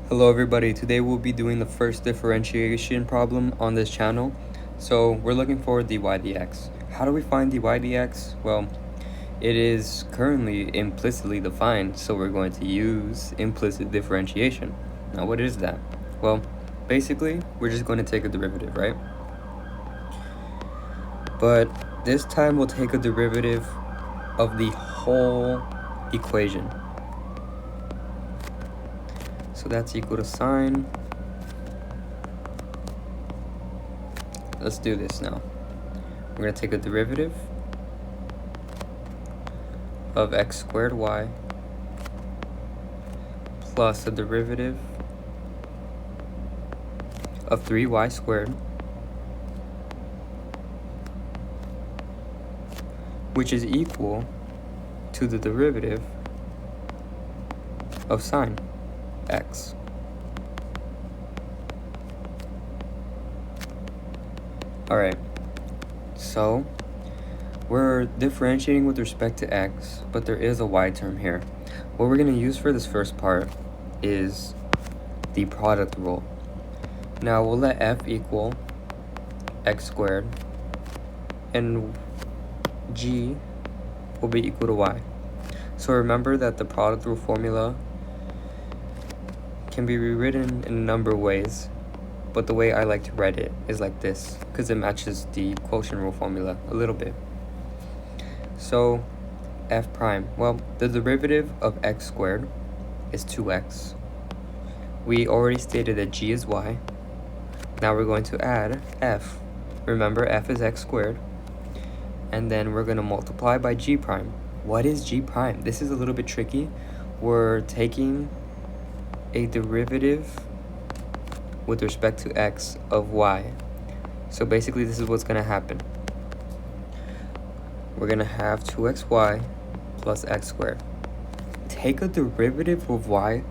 Hello everybody, today we'll be doing the first differentiation problem on this channel. So we're looking for dy dx. How do we find dy dx? Well, it is currently implicitly defined, so we're going to use implicit differentiation. Now what is that? Well, basically we're just going to take a derivative, right? But this time we'll take a derivative of the whole equation. So that's equal to sine. Let's do this now. We're going to take a derivative of x squared y plus the derivative of 3y squared, which is equal to the derivative of sine x. Alright, so we're differentiating with respect to x, but there is a y term here. What we're going to use for this first part is the product rule. Now we'll let f equal x squared, and g will be equal to y. So remember that the product rule formula can be rewritten in a number of ways, but the way I like to write it is like this, because it matches the quotient rule formula a little bit. So f prime, well, the derivative of x squared is 2x. We already stated that g is y. Now we're going to add f. Remember, f is x squared. And then we're going to multiply by g prime. What is g prime? This is a little bit tricky. We're taking a derivative with respect to x of y. So basically this is what's going to happen. We're going to have 2xy plus x squared. Take a derivative of y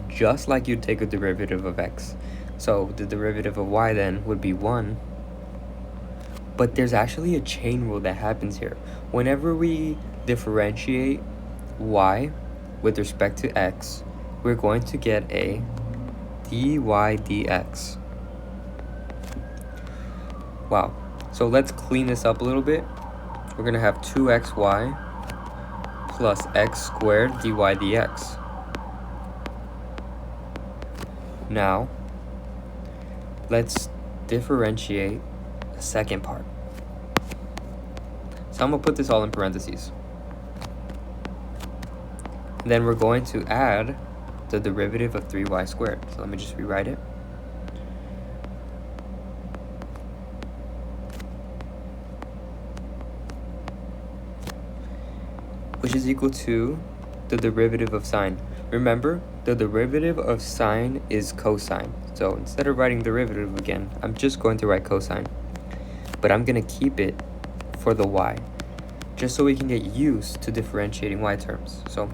just like you'd take a derivative of x. So the derivative of y then would be 1. But there's actually a chain rule that happens here. Whenever we differentiate y with respect to x, we're going to get a dy dx. Wow. So let's clean this up a little bit. We're going to have 2xy plus x squared dy dx. Now, let's differentiate the second part. So I'm going to put this all in parentheses. And then we're going to add the derivative of 3y squared. So let me just rewrite it. Which is equal to the derivative of sine. Remember, the derivative of sine is cosine. So instead of writing derivative again, I'm just going to write cosine. But I'm going to keep it for the y, just so we can get used to differentiating y terms. So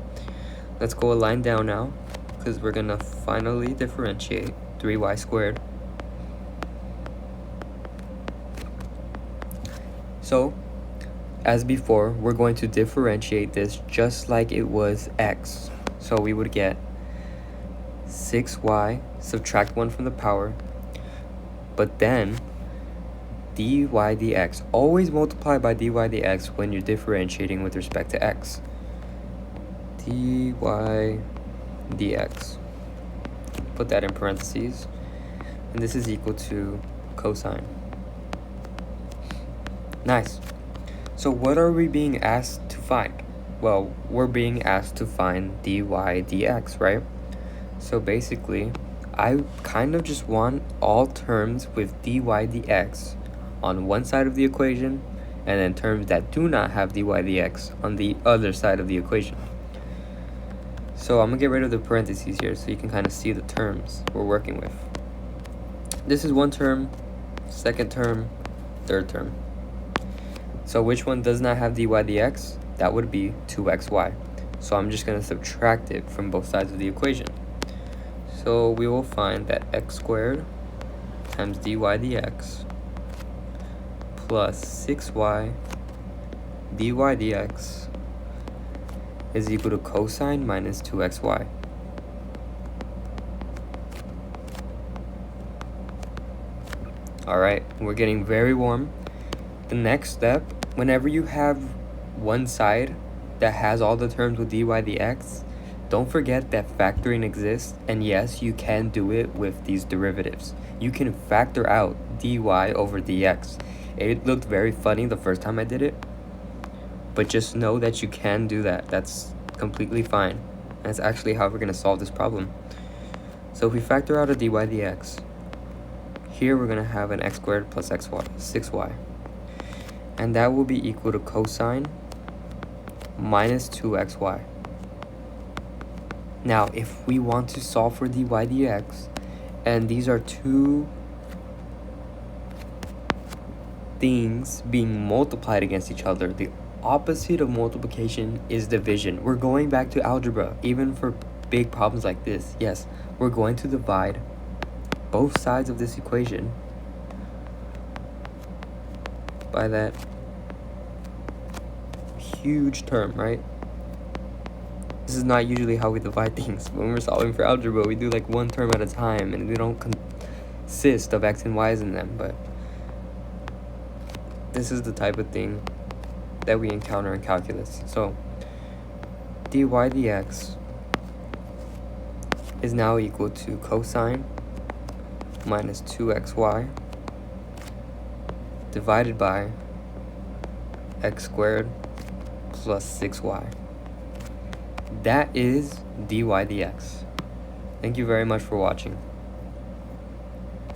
let's go a line down now, because we're going to finally differentiate 3y squared. So, as before, we're going to differentiate this just like it was x. So we would get 6y, subtract 1 from the power, but then dy dx. Always multiply by dy dx when you're differentiating with respect to x. Dy dx. Put that in parentheses. And this is equal to cosine. Nice. So what are we being asked to find? Well, we're being asked to find dy dx, right? So basically, I kind of just want all terms with dy dx on one side of the equation, and then terms that do not have dy dx on the other side of the equation. So I'm going to get rid of the parentheses here so you can kind of see the terms we're working with. This is one term, second term, third term. So which one does not have dy dx? That would be 2xy. So I'm just going to subtract it from both sides of the equation. So we will find that x squared times dy dx plus 6y dy dx is equal to cosine minus 2xy. Alright, we're getting very warm. The next step, whenever you have one side that has all the terms with dy dx, don't forget that factoring exists, and yes, you can do it with these derivatives. You can factor out dy over dx. It looked very funny the first time I did it, but just know that you can do that. That's completely fine. That's actually how we're going to solve this problem. So if we factor out a dy dx, here we're going to have an x squared plus xy, 6y. And that will be equal to cosine minus 2xy. Now, if we want to solve for dy dx, and these are two things being multiplied against each other, the opposite of multiplication is division. We're going back to algebra, even for big problems like this. Yes, we're going to divide both sides of this equation by that huge term, right? This is not usually how we divide things. When we're solving for algebra, we do like one term at a time, and we don't consist of x and y's in them, but this is the type of thing that we encounter in calculus. So dy dx is now equal to cosine minus 2xy divided by x squared plus 6y. That is dy dx. Thank you very much for watching.